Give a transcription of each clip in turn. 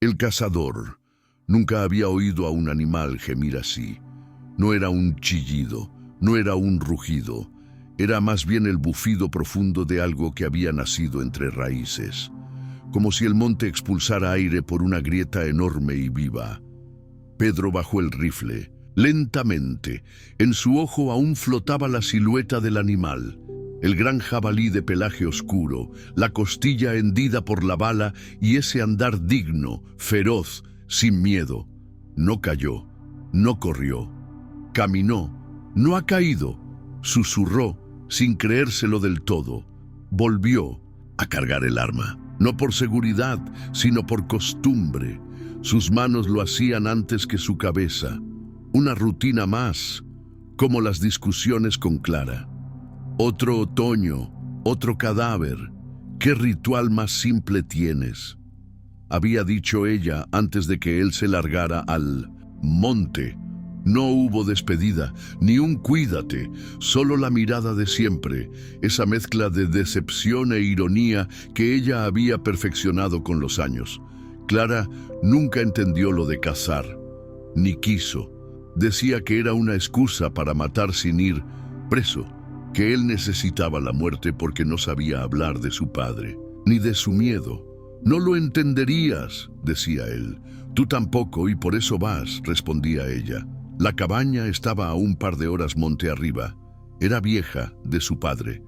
El cazador nunca había oído a un animal gemir así. No era un chillido, no era un rugido, era más bien el bufido profundo de algo que había nacido entre raíces, como si el monte expulsara aire por una grieta enorme y viva. Pedro bajó el rifle. Lentamente, en su ojo aún flotaba la silueta del animal, el gran jabalí de pelaje oscuro, la costilla hendida por la bala y ese andar digno, feroz, sin miedo. No cayó, no corrió, caminó, no ha caído, susurró, sin creérselo del todo. Volvió a cargar el arma, no por seguridad, sino por costumbre. Sus manos lo hacían antes que su cabeza. Una rutina más, como las discusiones con Clara. Otro otoño, otro cadáver. ¿Qué ritual más simple tienes?, había dicho ella antes de que él se largara al monte. No hubo despedida, ni un cuídate, solo la mirada de siempre, esa mezcla de decepción e ironía que ella había perfeccionado con los años. Clara nunca entendió lo de cazar, ni quiso. Decía que era una excusa para matar sin ir preso, que él necesitaba la muerte porque no sabía hablar de su padre, ni de su miedo. No lo entenderías, decía él. Tú tampoco, y por eso vas, respondía ella. La cabaña estaba a un par de horas monte arriba. Era vieja, de su padre.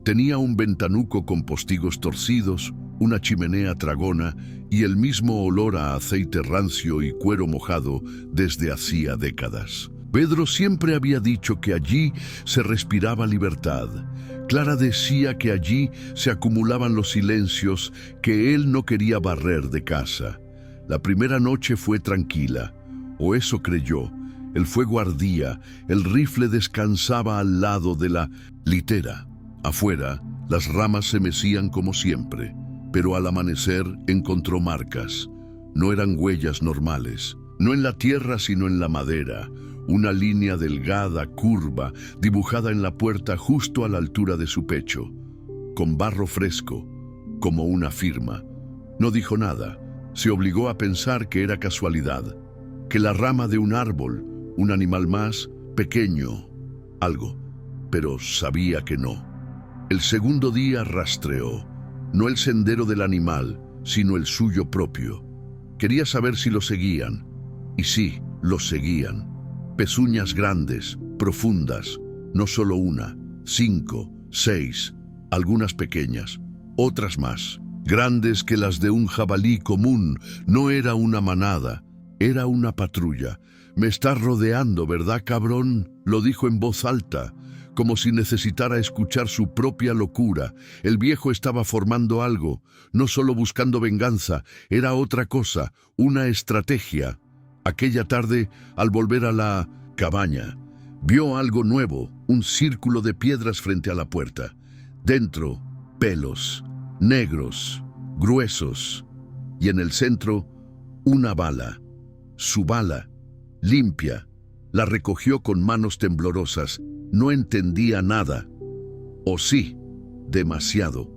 Tenía un ventanuco con postigos torcidos, una chimenea tragona y el mismo olor a aceite rancio y cuero mojado desde hacía décadas. Pedro siempre había dicho que allí se respiraba libertad. Clara decía que allí se acumulaban los silencios que él no quería barrer de casa. La primera noche fue tranquila, o eso creyó. El fuego ardía, el rifle descansaba al lado de la litera. Afuera, las ramas se mecían como siempre, pero al amanecer encontró marcas. No eran huellas normales, no en la tierra sino en la madera. Una línea delgada, curva, dibujada en la puerta justo a la altura de su pecho, con barro fresco, como una firma. No dijo nada, se obligó a pensar que era casualidad, que la rama de un árbol, un animal más, pequeño, algo, pero sabía que no. El segundo día rastreó, no el sendero del animal, sino el suyo propio. Quería saber si lo seguían, y sí, lo seguían. Pezuñas grandes, profundas, no solo una, 5, 6, algunas pequeñas, otras más, grandes que las de un jabalí común. No era una manada, era una patrulla. «Me estás rodeando, ¿verdad, cabrón?», lo dijo en voz alta, como si necesitara escuchar su propia locura. El viejo estaba formando algo, no solo buscando venganza, era otra cosa, una estrategia. Aquella tarde, al volver a la cabaña, vio algo nuevo, un círculo de piedras frente a la puerta. Dentro, pelos, negros, gruesos, y en el centro, una bala. Su bala, limpia, la recogió con manos temblorosas. No entendía nada. O sí, demasiado.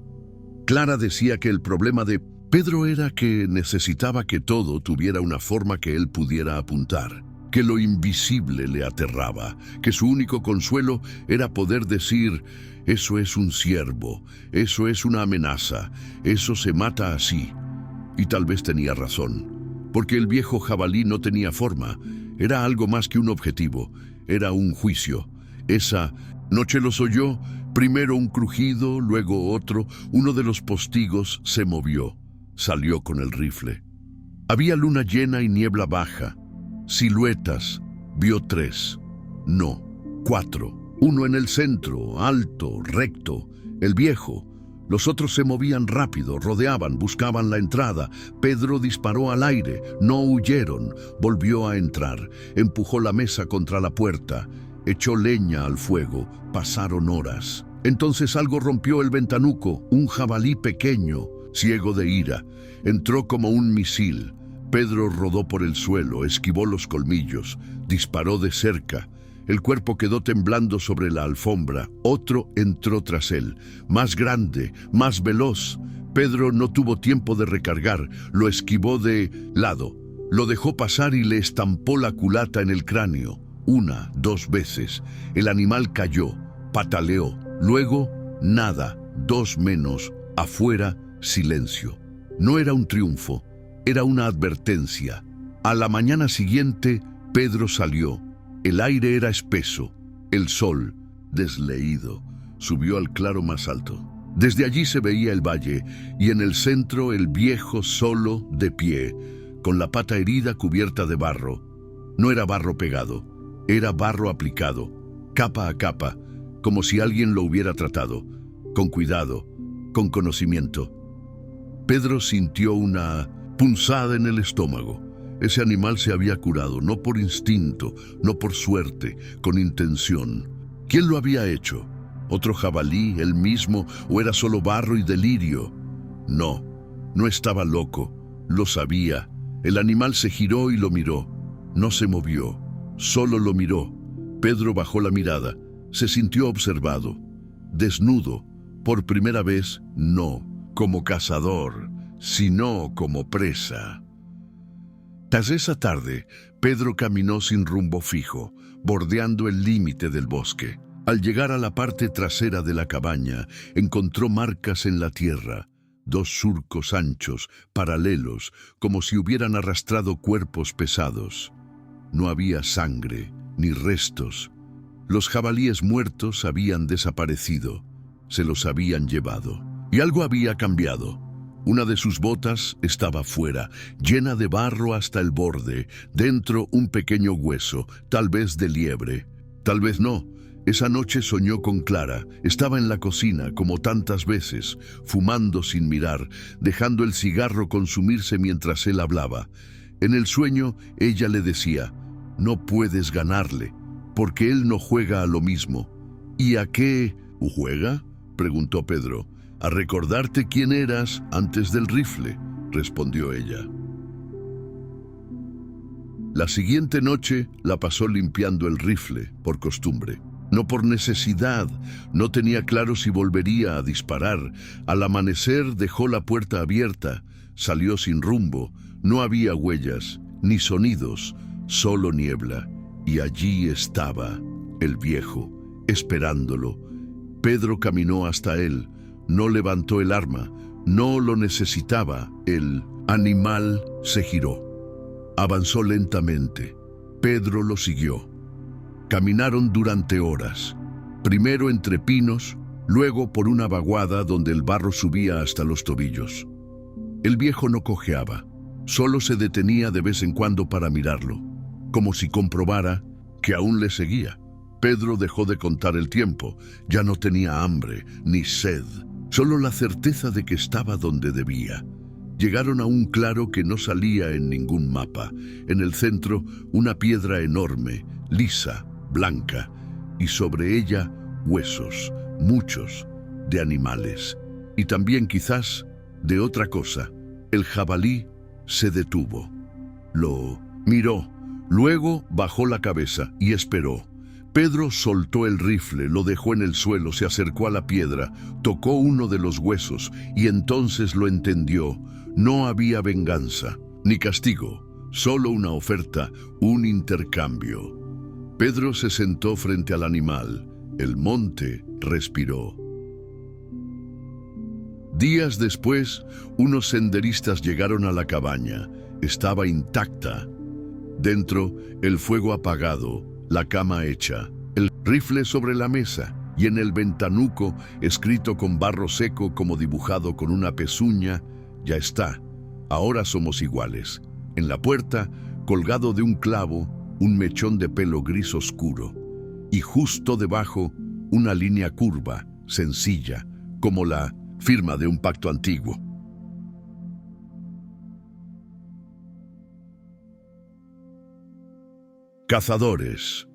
Clara decía que el problema de Pedro era que necesitaba que todo tuviera una forma que él pudiera apuntar, que lo invisible le aterraba, que su único consuelo era poder decir: «Eso es un ciervo, eso es una amenaza, eso se mata así». Y tal vez tenía razón, porque el viejo jabalí no tenía forma, era algo más que un objetivo, era un juicio. Esa noche los oyó, primero un crujido, luego otro. Uno de los postigos se movió. Salió con el rifle. Había luna llena y niebla baja. Siluetas. Vio 3. No, 4. Uno en el centro, alto, recto. El viejo. Los otros se movían rápido, rodeaban, buscaban la entrada. Pedro disparó al aire. No huyeron. Volvió a entrar. Empujó la mesa contra la puerta. Echó leña al fuego. Pasaron horas. Entonces algo rompió el ventanuco. Un jabalí pequeño, ciego de ira. Entró como un misil. Pedro rodó por el suelo, esquivó los colmillos, disparó de cerca. El cuerpo quedó temblando sobre la alfombra. Otro entró tras él, más grande, más veloz. Pedro no tuvo tiempo de recargar, lo esquivó de lado, lo dejó pasar y le estampó la culata en el cráneo. 1, 2 veces. El animal cayó, pataleó. Luego, nada, 2 menos. Afuera, silencio. No era un triunfo, era una advertencia. A la mañana siguiente, Pedro salió. El aire era espeso. El sol, desleído, subió al claro más alto. Desde allí se veía el valle, y en el centro el viejo solo, de pie, con la pata herida cubierta de barro. No era barro pegado, era barro aplicado, capa a capa, como si alguien lo hubiera tratado, con cuidado, con conocimiento. Pedro sintió una punzada en el estómago. Ese animal se había curado, no por instinto, no por suerte, con intención. ¿Quién lo había hecho? ¿Otro jabalí, él mismo, o era solo barro y delirio? No, no estaba loco, lo sabía. El animal se giró y lo miró. No se movió, solo lo miró. Pedro bajó la mirada, se sintió observado. Desnudo, por primera vez, no como cazador, sino como presa. Tras esa tarde, Pedro caminó sin rumbo fijo, bordeando el límite del bosque. Al llegar a la parte trasera de la cabaña, encontró marcas en la tierra, 2 surcos anchos, paralelos, como si hubieran arrastrado cuerpos pesados. No había sangre, ni restos. Los jabalíes muertos habían desaparecido, se los habían llevado. Y algo había cambiado. Una de sus botas estaba fuera, llena de barro hasta el borde, dentro un pequeño hueso, tal vez de liebre, tal vez no. Esa noche soñó con Clara, estaba en la cocina, como tantas veces, fumando sin mirar, dejando el cigarro consumirse mientras él hablaba. En el sueño, ella le decía, no puedes ganarle, porque él no juega a lo mismo. ¿Y a qué juega?, preguntó Pedro. A recordarte quién eras antes del rifle, respondió ella. La siguiente noche la pasó limpiando el rifle, por costumbre. No por necesidad, no tenía claro si volvería a disparar. Al amanecer dejó la puerta abierta, salió sin rumbo. No había huellas, ni sonidos, solo niebla. Y allí estaba, el viejo, esperándolo. Pedro caminó hasta él, no levantó el arma, no lo necesitaba. El animal se giró. Avanzó lentamente. Pedro lo siguió. Caminaron durante horas, primero entre pinos, luego por una vaguada donde el barro subía hasta los tobillos. El viejo no cojeaba, solo se detenía de vez en cuando para mirarlo, como si comprobara que aún le seguía. Pedro dejó de contar el tiempo, ya no tenía hambre ni sed, solo la certeza de que estaba donde debía. Llegaron a un claro que no salía en ningún mapa. En el centro, una piedra enorme, lisa, blanca, y sobre ella huesos, muchos, de animales, y también quizás de otra cosa. El jabalí se detuvo. Lo miró, luego bajó la cabeza y esperó. Pedro soltó el rifle, lo dejó en el suelo, se acercó a la piedra, tocó uno de los huesos y entonces lo entendió. No había venganza, ni castigo, solo una oferta, un intercambio. Pedro se sentó frente al animal. El monte respiró. Días después, unos senderistas llegaron a la cabaña. Estaba intacta. Dentro, el fuego apagado, la cama hecha, el rifle sobre la mesa y en el ventanuco, escrito con barro seco como dibujado con una pezuña, ya está. Ahora somos iguales. En la puerta, colgado de un clavo, un mechón de pelo gris oscuro, y justo debajo una línea curva, sencilla, como la firma de un pacto antiguo. Cazadores.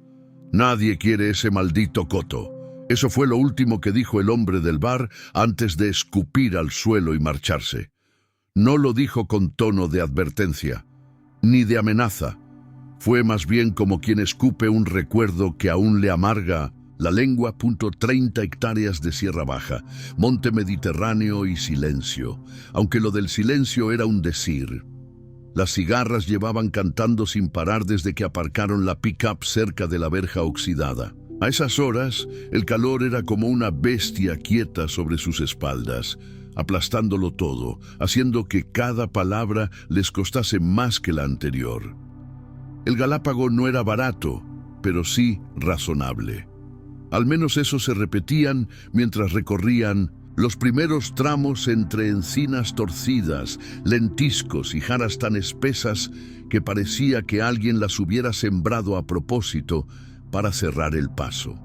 Nadie quiere ese maldito coto. Eso fue lo último que dijo el hombre del bar antes de escupir al suelo y marcharse. No lo dijo con tono de advertencia, ni de amenaza. Fue más bien como quien escupe un recuerdo que aún le amarga La Lengua, 30 hectáreas de Sierra Baja, monte Mediterráneo y silencio, aunque lo del silencio era un decir. Las cigarras llevaban cantando sin parar desde que aparcaron la pick-up cerca de la verja oxidada. A esas horas, el calor era como una bestia quieta sobre sus espaldas, aplastándolo todo, haciendo que cada palabra les costase más que la anterior. El Galápago no era barato, pero sí razonable. Al menos eso se repetían mientras recorrían los primeros tramos entre encinas torcidas, lentiscos y jaras tan espesas que parecía que alguien las hubiera sembrado a propósito para cerrar el paso.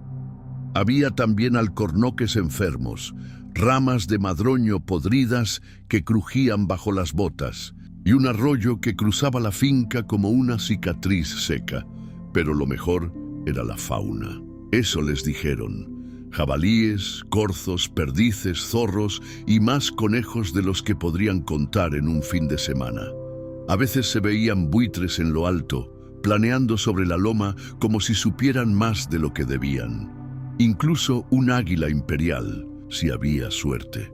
Había también alcornoques enfermos, ramas de madroño podridas que crujían bajo las botas, y un arroyo que cruzaba la finca como una cicatriz seca. Pero lo mejor era la fauna. Eso les dijeron. Jabalíes, corzos, perdices, zorros y más conejos de los que podrían contar en un fin de semana. A veces se veían buitres en lo alto, planeando sobre la loma como si supieran más de lo que debían. Incluso un águila imperial, si había suerte.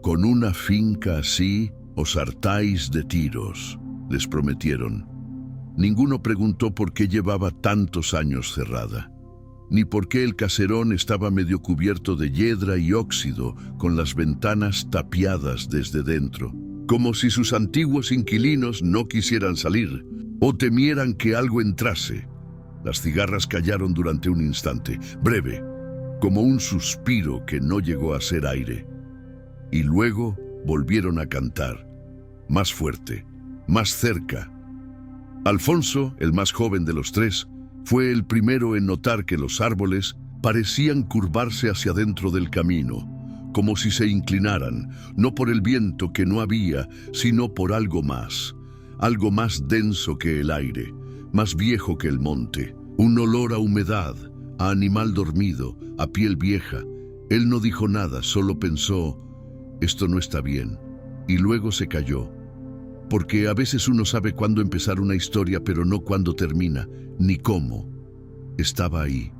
Con una finca así, os hartáis de tiros, les prometieron. Ninguno preguntó por qué llevaba tantos años cerrada, ni por qué el caserón estaba medio cubierto de hiedra y óxido, con las ventanas tapiadas desde dentro, como si sus antiguos inquilinos no quisieran salir o temieran que algo entrase. Las cigarras callaron durante un instante, breve, como un suspiro que no llegó a ser aire. Y luego volvieron a cantar, más fuerte, más cerca. Alfonso, el más joven de los tres, fue el primero en notar que los árboles parecían curvarse hacia dentro del camino, como si se inclinaran, no por el viento que no había, sino por algo más denso que el aire, más viejo que el monte, un olor a humedad, a animal dormido, a piel vieja. Él no dijo nada, solo pensó, esto no está bien, y luego se calló. Porque a veces uno sabe cuándo empezar una historia, pero no cuándo termina, ni cómo. Estaba ahí,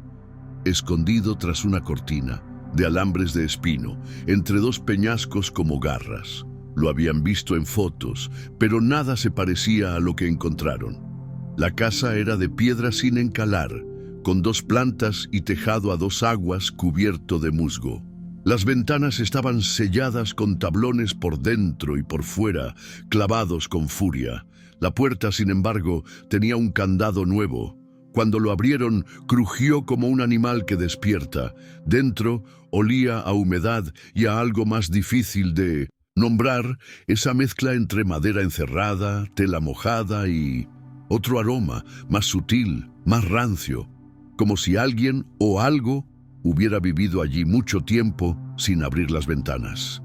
escondido tras una cortina, de alambres de espino, entre dos peñascos como garras. Lo habían visto en fotos, pero nada se parecía a lo que encontraron. La casa era de piedra sin encalar, con 2 plantas y tejado a 2 aguas cubierto de musgo. Las ventanas estaban selladas con tablones por dentro y por fuera, clavados con furia. La puerta, sin embargo, tenía un candado nuevo. Cuando lo abrieron, crujió como un animal que despierta. Dentro olía a humedad y a algo más difícil de nombrar, esa mezcla entre madera encerrada, tela mojada y otro aroma, más sutil, más rancio, como si alguien o algo hubiera vivido allí mucho tiempo sin abrir las ventanas.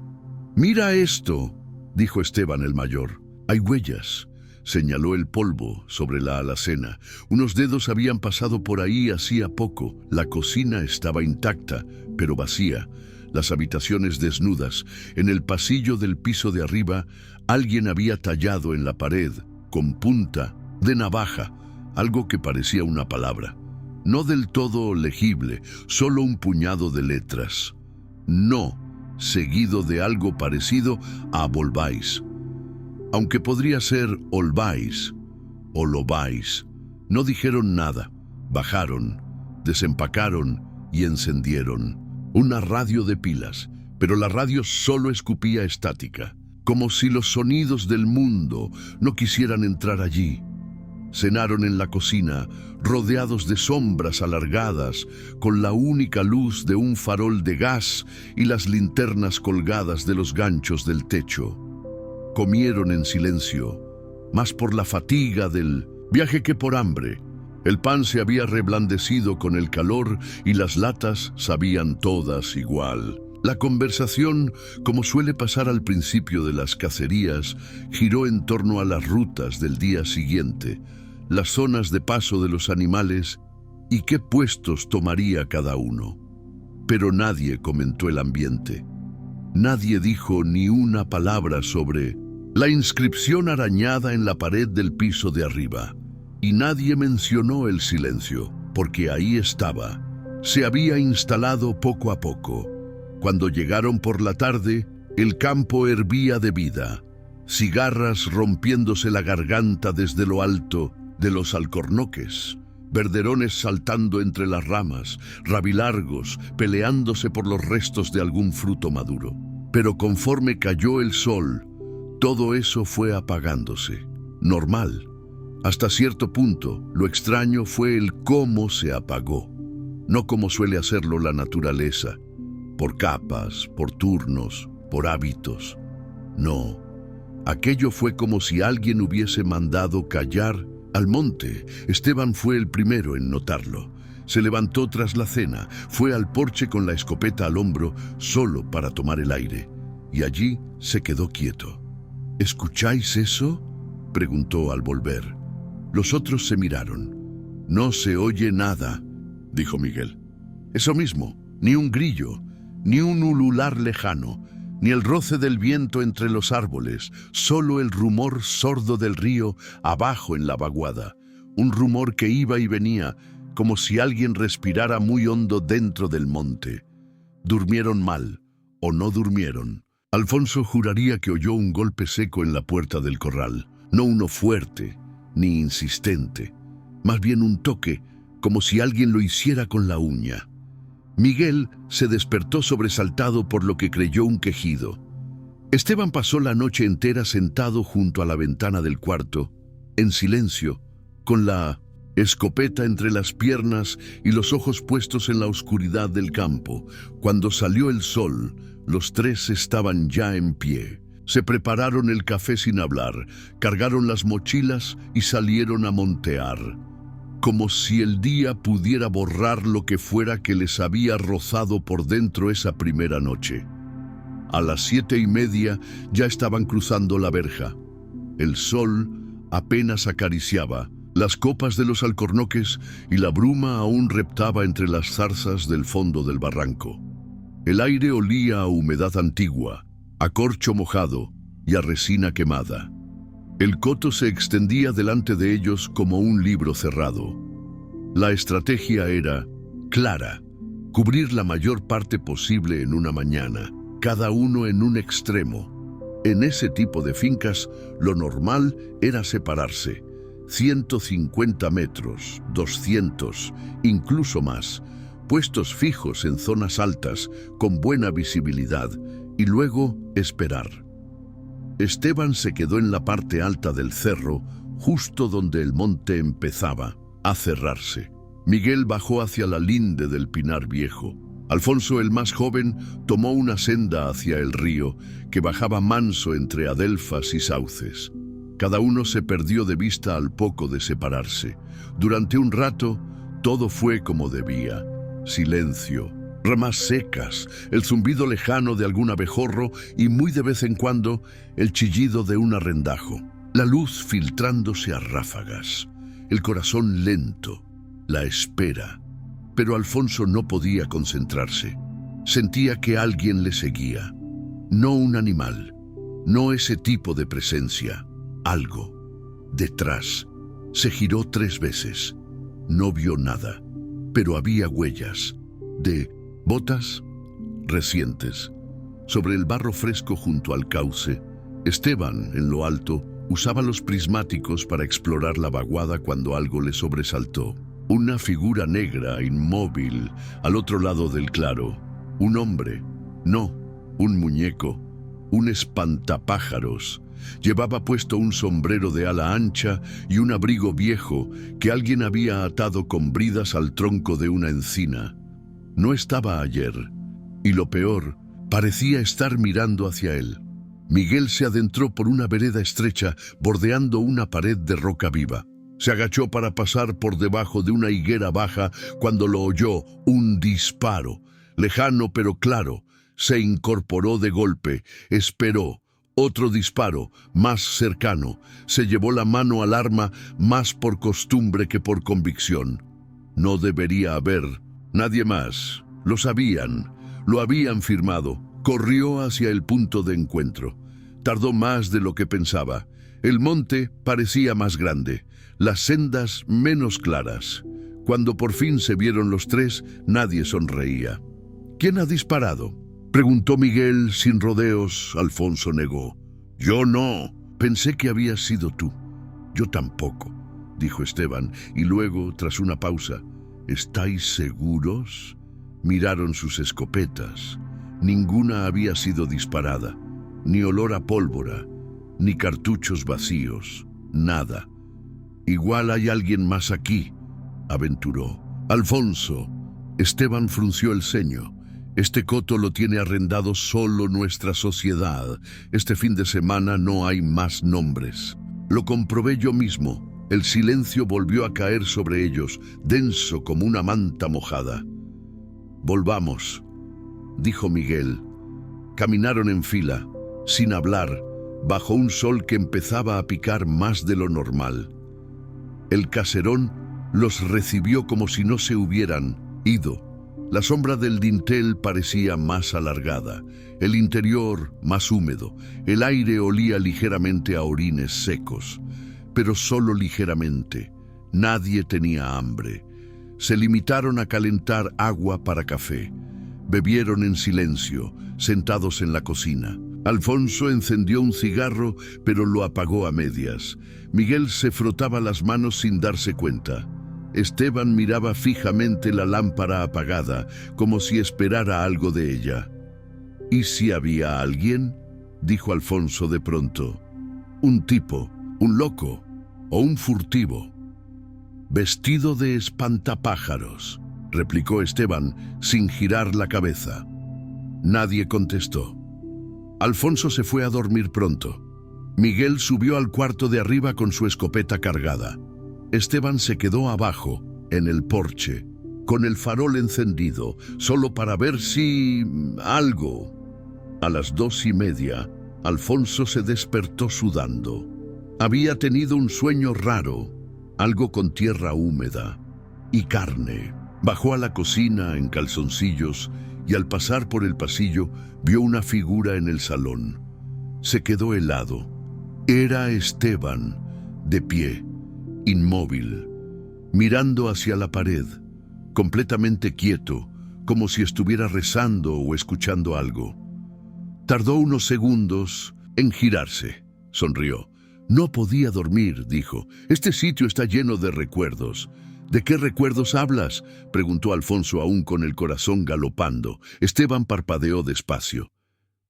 «Mira esto», dijo Esteban el mayor. «Hay huellas», señaló el polvo sobre la alacena. Unos dedos habían pasado por ahí hacía poco. La cocina estaba intacta, pero vacía. Las habitaciones desnudas. En el pasillo del piso de arriba, alguien había tallado en la pared, con punta de navaja, algo que parecía una palabra. No del todo legible, solo un puñado de letras. No, seguido de algo parecido a volváis. Aunque podría ser olváis o lobáis. No dijeron nada. Bajaron, desempacaron y encendieron una radio de pilas, pero la radio solo escupía estática, como si los sonidos del mundo no quisieran entrar allí. Cenaron en la cocina, rodeados de sombras alargadas, con la única luz de un farol de gas y las linternas colgadas de los ganchos del techo. Comieron en silencio, más por la fatiga del viaje que por hambre. El pan se había reblandecido con el calor y las latas sabían todas igual. La conversación, como suele pasar al principio de las cacerías, giró en torno a las rutas del día siguiente, las zonas de paso de los animales y qué puestos tomaría cada uno. Pero nadie comentó el ambiente. Nadie dijo ni una palabra sobre la inscripción arañada en la pared del piso de arriba. Y nadie mencionó el silencio, porque ahí estaba, se había instalado poco a poco. Cuando llegaron por la tarde, el campo hervía de vida. Cigarras rompiéndose la garganta desde lo alto de los alcornoques, verderones saltando entre las ramas, rabilargos peleándose por los restos de algún fruto maduro. Pero conforme cayó el sol, todo eso fue apagándose. Normal. Hasta cierto punto, lo extraño fue el cómo se apagó. No como suele hacerlo la naturaleza, por capas, por turnos, por hábitos. No, aquello fue como si alguien hubiese mandado callar al monte. Esteban fue el primero en notarlo. Se levantó tras la cena, fue al porche con la escopeta al hombro, solo para tomar el aire, y allí se quedó quieto. ¿Escucháis eso?, preguntó al volver. Los otros se miraron. No se oye nada, dijo Miguel. Eso mismo, ni un grillo, ni un ulular lejano, ni el roce del viento entre los árboles, solo el rumor sordo del río abajo en la vaguada, un rumor que iba y venía, como si alguien respirara muy hondo dentro del monte. ¿Durmieron mal o no durmieron? Alfonso juraría que oyó un golpe seco en la puerta del corral, no uno fuerte ni insistente, más bien un toque, como si alguien lo hiciera con la uña. Miguel se despertó sobresaltado por lo que creyó un quejido. Esteban pasó la noche entera sentado junto a la ventana del cuarto, en silencio, con la escopeta entre las piernas y los ojos puestos en la oscuridad del campo. Cuando salió el sol, los tres estaban ya en pie. Se prepararon el café sin hablar, cargaron las mochilas y salieron a montear, como si el día pudiera borrar lo que fuera que les había rozado por dentro esa primera noche. A las 7:30 ya estaban cruzando la verja. El sol apenas acariciaba las copas de los alcornoques y la bruma aún reptaba entre las zarzas del fondo del barranco. El aire olía a humedad antigua, a corcho mojado y a resina quemada. El coto se extendía delante de ellos como un libro cerrado. La estrategia era clara: cubrir la mayor parte posible en una mañana, cada uno en un extremo. En ese tipo de fincas, lo normal era separarse. 150 metros, 200, incluso más, puestos fijos en zonas altas, con buena visibilidad, y luego esperar. Esteban se quedó en la parte alta del cerro, justo donde el monte empezaba a cerrarse. Miguel bajó hacia la linde del pinar viejo. Alfonso, el más joven, tomó una senda hacia el río, que bajaba manso entre adelfas y sauces. Cada uno se perdió de vista al poco de separarse. Durante un rato, todo fue como debía. Silencio, ramas secas, el zumbido lejano de algún abejorro y muy de vez en cuando el chillido de un arrendajo. La luz filtrándose a ráfagas, el corazón lento, la espera. Pero Alfonso no podía concentrarse. Sentía que alguien le seguía. No un animal, no ese tipo de presencia. Algo. Detrás. Se giró 3 veces. No vio nada, pero había huellas de botas recientes. Sobre el barro fresco junto al cauce, Esteban, en lo alto, usaba los prismáticos para explorar la vaguada cuando algo le sobresaltó. Una figura negra, inmóvil, al otro lado del claro. Un hombre. No, un muñeco. Un espantapájaros. Llevaba puesto un sombrero de ala ancha y un abrigo viejo que alguien había atado con bridas al tronco de una encina. No estaba ayer, y lo peor, parecía estar mirando hacia él. Miguel se adentró por una vereda estrecha, bordeando una pared de roca viva. Se agachó para pasar por debajo de una higuera baja cuando lo oyó: un disparo, lejano pero claro. Se incorporó de golpe, esperó. Otro disparo, más cercano. Se llevó la mano al arma, más por costumbre que por convicción. No debería haber nadie más. Lo sabían, lo habían firmado. Corrió hacia el punto de encuentro. Tardó más de lo que pensaba. El monte parecía más grande, las sendas menos claras. Cuando por fin se vieron los tres, nadie sonreía. ¿Quién ha disparado?, preguntó Miguel sin rodeos. Alfonso negó. Yo no. Pensé que habías sido tú. Yo tampoco, dijo Esteban, y luego, tras una pausa, ¿estáis seguros? Miraron sus escopetas. Ninguna había sido disparada, ni olor a pólvora, ni cartuchos vacíos, nada. Igual hay alguien más aquí, aventuró. Alfonso. Esteban frunció el ceño. Este coto lo tiene arrendado solo nuestra sociedad. Este fin de semana no hay más nombres. Lo comprobé yo mismo. El silencio volvió a caer sobre ellos, denso como una manta mojada. Volvamos, dijo Miguel. Caminaron en fila, sin hablar, bajo un sol que empezaba a picar más de lo normal. El caserón los recibió como si no se hubieran ido. La sombra del dintel parecía más alargada, el interior más húmedo, el aire olía ligeramente a orines secos, pero solo ligeramente. Nadie tenía hambre. Se limitaron a calentar agua para café. Bebieron en silencio, sentados en la cocina. Alfonso encendió un cigarro, pero lo apagó a medias. Miguel se frotaba las manos sin darse cuenta. Esteban miraba fijamente la lámpara apagada, como si esperara algo de ella. ¿Y si había alguien?, dijo Alfonso de pronto. Un tipo, un loco o un furtivo. Vestido de espantapájaros, replicó Esteban sin girar la cabeza. Nadie contestó. Alfonso se fue a dormir pronto. Miguel subió al cuarto de arriba con su escopeta cargada. Esteban se quedó abajo, en el porche, con el farol encendido, solo para ver si... algo. A las 2:30, Alfonso se despertó sudando. Había tenido un sueño raro, algo con tierra húmeda y carne. Bajó a la cocina en calzoncillos y al pasar por el pasillo vio una figura en el salón. Se quedó helado. Era Esteban, de pie, inmóvil, mirando hacia la pared, completamente quieto, como si estuviera rezando o escuchando algo. Tardó unos segundos en girarse. Sonrió. No podía dormir, dijo. Este sitio está lleno de recuerdos. ¿De qué recuerdos hablas?, preguntó Alfonso aún con el corazón galopando. Esteban parpadeó despacio.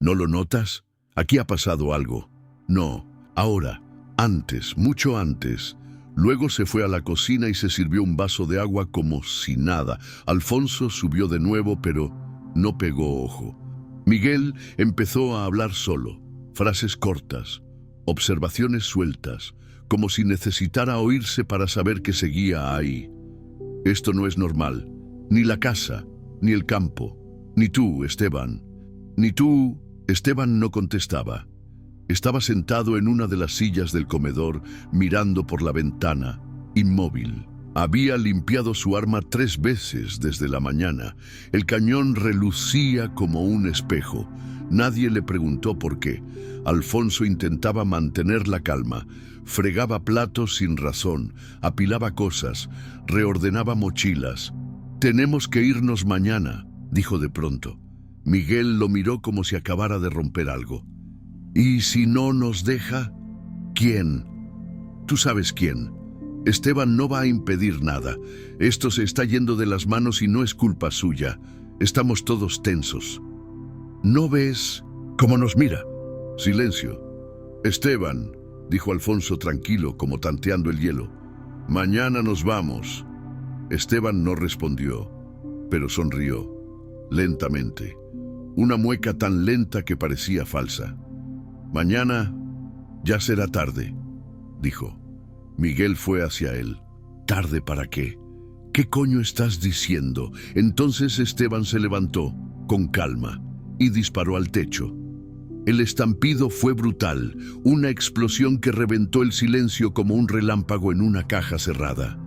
¿No lo notas? Aquí ha pasado algo. No, ahora, antes, mucho antes. Luego se fue a la cocina y se sirvió un vaso de agua como si nada. Alfonso subió de nuevo, pero no pegó ojo. Miguel empezó a hablar solo, frases cortas, observaciones sueltas, como si necesitara oírse para saber que seguía ahí. Esto no es normal. Ni la casa, ni el campo, ni tú, Esteban. Ni tú. Esteban no contestaba. Estaba sentado en una de las sillas del comedor, mirando por la ventana, inmóvil. Había limpiado su arma 3 veces desde la mañana. El cañón relucía como un espejo. Nadie le preguntó por qué. Alfonso intentaba mantener la calma. Fregaba platos sin razón, apilaba cosas, reordenaba mochilas. «Tenemos que irnos mañana», dijo de pronto. Miguel lo miró como si acabara de romper algo. «¿Y si no nos deja? ¿Quién?» «Tú sabes quién. Esteban no va a impedir nada. Esto se está yendo de las manos y no es culpa suya. Estamos todos tensos». «¿No ves cómo nos mira?» Silencio. «Esteban», dijo Alfonso tranquilo, como tanteando el hielo. «Mañana nos vamos». Esteban no respondió, pero sonrió, lentamente. Una mueca tan lenta que parecía falsa. «Mañana ya será tarde», dijo. Miguel fue hacia él. «¿Tarde para qué? ¿Qué coño estás diciendo?» Entonces Esteban se levantó, con calma, y disparó al techo. El estampido fue brutal, una explosión que reventó el silencio como un relámpago en una caja cerrada.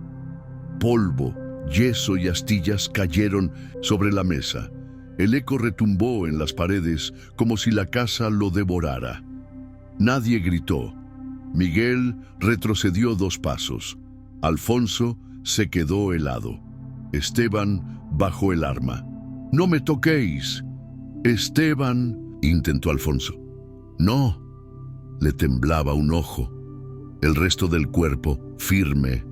Polvo, yeso y astillas cayeron sobre la mesa. El eco retumbó en las paredes como si la casa lo devorara. Nadie gritó. Miguel retrocedió 2 pasos. Alfonso se quedó helado. Esteban bajó el arma. «¡No me toquéis!» «Esteban», intentó Alfonso. «No». Le temblaba un ojo. El resto del cuerpo, firme.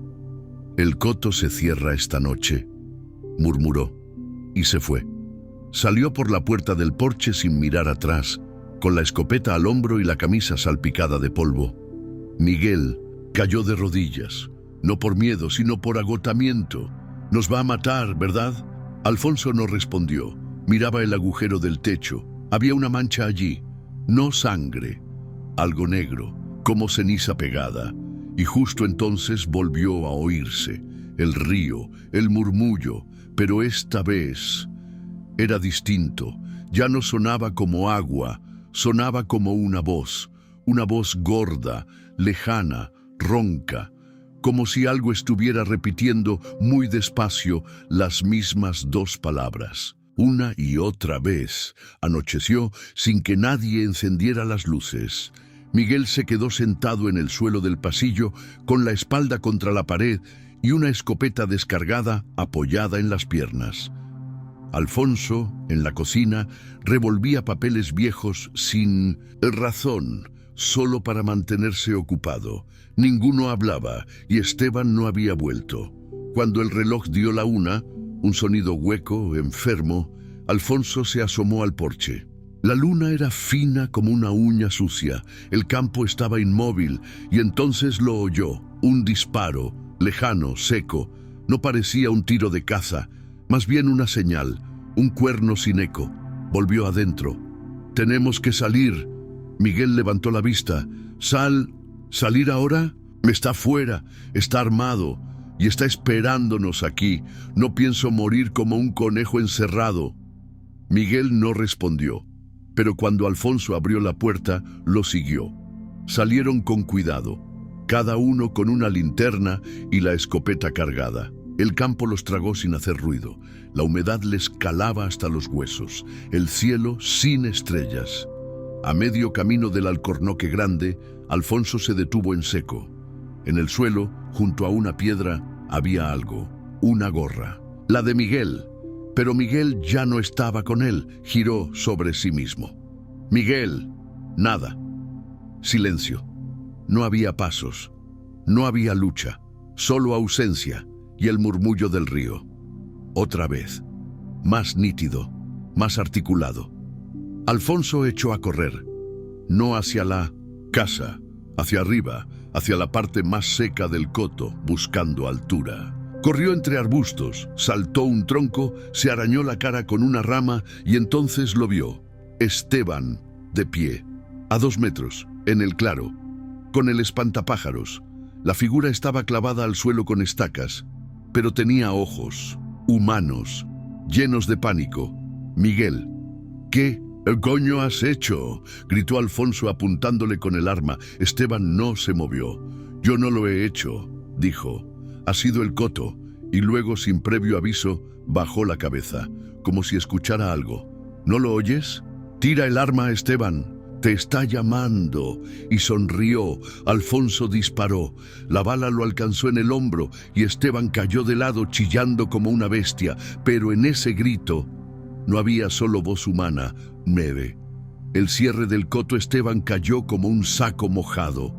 «El coto se cierra esta noche», murmuró, y se fue. Salió por la puerta del porche sin mirar atrás, con la escopeta al hombro y la camisa salpicada de polvo. Miguel cayó de rodillas, no por miedo, sino por agotamiento. «Nos va a matar, ¿verdad?». Alfonso no respondió. Miraba el agujero del techo. Había una mancha allí. No sangre. Algo negro, como ceniza pegada. Y justo entonces volvió a oírse el río, el murmullo, pero esta vez era distinto. Ya no sonaba como agua, sonaba como una voz gorda, lejana, ronca, como si algo estuviera repitiendo muy despacio las mismas dos palabras. Una y otra vez. Anocheció sin que nadie encendiera las luces. Miguel se quedó sentado en el suelo del pasillo, con la espalda contra la pared y una escopeta descargada apoyada en las piernas. Alfonso, en la cocina, revolvía papeles viejos sin razón, solo para mantenerse ocupado. Ninguno hablaba y Esteban no había vuelto. Cuando el reloj dio la 1, un sonido hueco, enfermo, Alfonso se asomó al porche. La luna era fina como una uña sucia, el campo estaba inmóvil y entonces lo oyó, un disparo, lejano, seco. No parecía un tiro de caza, más bien una señal, un cuerno sin eco. Volvió adentro. «Tenemos que salir». Miguel levantó la vista. ¿Salir ahora? Está fuera, está armado y está esperándonos aquí. No pienso morir como un conejo encerrado». Miguel no respondió, pero cuando Alfonso abrió la puerta, lo siguió. Salieron con cuidado, cada uno con una linterna y la escopeta cargada. El campo los tragó sin hacer ruido. La humedad les calaba hasta los huesos. El cielo sin estrellas. A medio camino del Alcornoque Grande, Alfonso se detuvo en seco. En el suelo, junto a una piedra, había algo. Una gorra. La de Miguel. Pero Miguel ya no estaba con él. Giró sobre sí mismo. «Miguel». Nada. Silencio. No había pasos. No había lucha. Solo ausencia y el murmullo del río. Otra vez. Más nítido. Más articulado. Alfonso echó a correr. No hacia la casa. Hacia arriba. Hacia la parte más seca del coto, buscando altura. Corrió entre arbustos, saltó un tronco, se arañó la cara con una rama y entonces lo vio. Esteban, de pie, a 2 metros, en el claro, con el espantapájaros. La figura estaba clavada al suelo con estacas, pero tenía ojos, humanos, llenos de pánico. «Miguel». «¿Qué coño has hecho?», gritó Alfonso apuntándole con el arma. Esteban no se movió. «Yo no lo he hecho», dijo. «Ha sido el coto», y luego, sin previo aviso, bajó la cabeza, como si escuchara algo. «¿No lo oyes? Tira el arma, Esteban. Te está llamando». Y sonrió. Alfonso disparó. La bala lo alcanzó en el hombro y Esteban cayó de lado chillando como una bestia. Pero en ese grito no había solo voz humana, Meve. El cierre del coto. Esteban cayó como un saco mojado.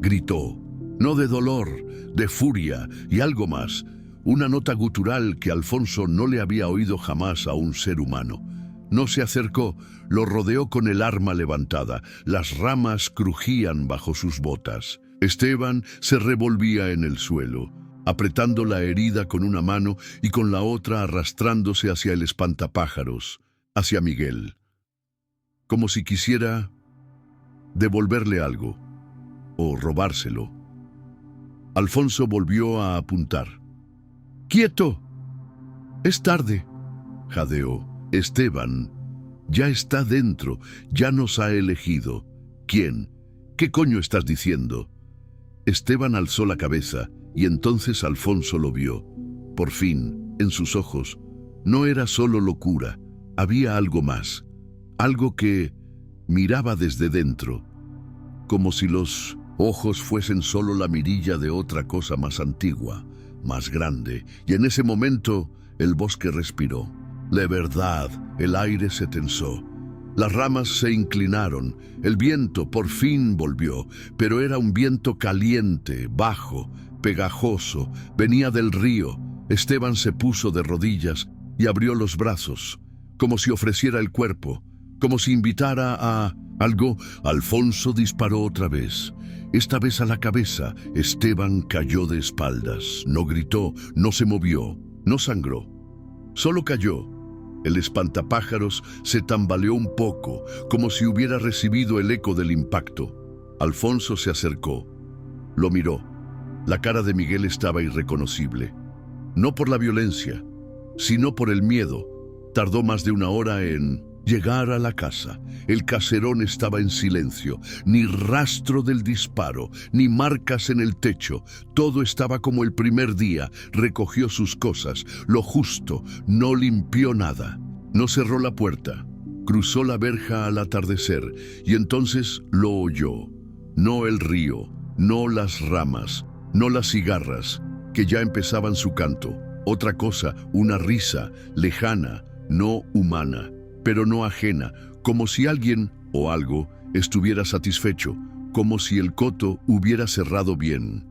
Gritó. No de dolor, de furia y algo más. Una nota gutural que Alfonso no le había oído jamás a un ser humano. No se acercó, lo rodeó con el arma levantada. Las ramas crujían bajo sus botas. Esteban se revolvía en el suelo, apretando la herida con una mano y con la otra arrastrándose hacia el espantapájaros, hacia Miguel, como si quisiera devolverle algo o robárselo. Alfonso volvió a apuntar. «¡Quieto! Es tarde», jadeó. «Esteban ya está dentro, ya nos ha elegido». «¿Quién? ¿Qué coño estás diciendo?». Esteban alzó la cabeza y entonces Alfonso lo vio. Por fin, en sus ojos, no era solo locura, había algo más. Algo que miraba desde dentro, como si los ojos fuesen solo la mirilla de otra cosa más antigua, más grande, y en ese momento el bosque respiró. De verdad, el aire se tensó. Las ramas se inclinaron, el viento por fin volvió, pero era un viento caliente, bajo, pegajoso, venía del río. Esteban se puso de rodillas y abrió los brazos, como si ofreciera el cuerpo, como si invitara a algo. Alfonso disparó otra vez, esta vez a la cabeza. Esteban cayó de espaldas, no gritó, no se movió, no sangró, solo cayó. El espantapájaros se tambaleó un poco, como si hubiera recibido el eco del impacto. Alfonso se acercó, lo miró. La cara de Miguel estaba irreconocible, no por la violencia, sino por el miedo. Tardó más de una hora en llegar a la casa. El caserón estaba en silencio, ni rastro del disparo, ni marcas en el techo. Todo estaba como el primer día. Recogió sus cosas, lo justo, no limpió nada. No cerró la puerta, cruzó la verja al atardecer, y entonces lo oyó. No el río, no las ramas, no las cigarras, que ya empezaban su canto. Otra cosa, una risa, lejana, no humana, pero no ajena, como si alguien o algo estuviera satisfecho, como si el coto hubiera cerrado bien.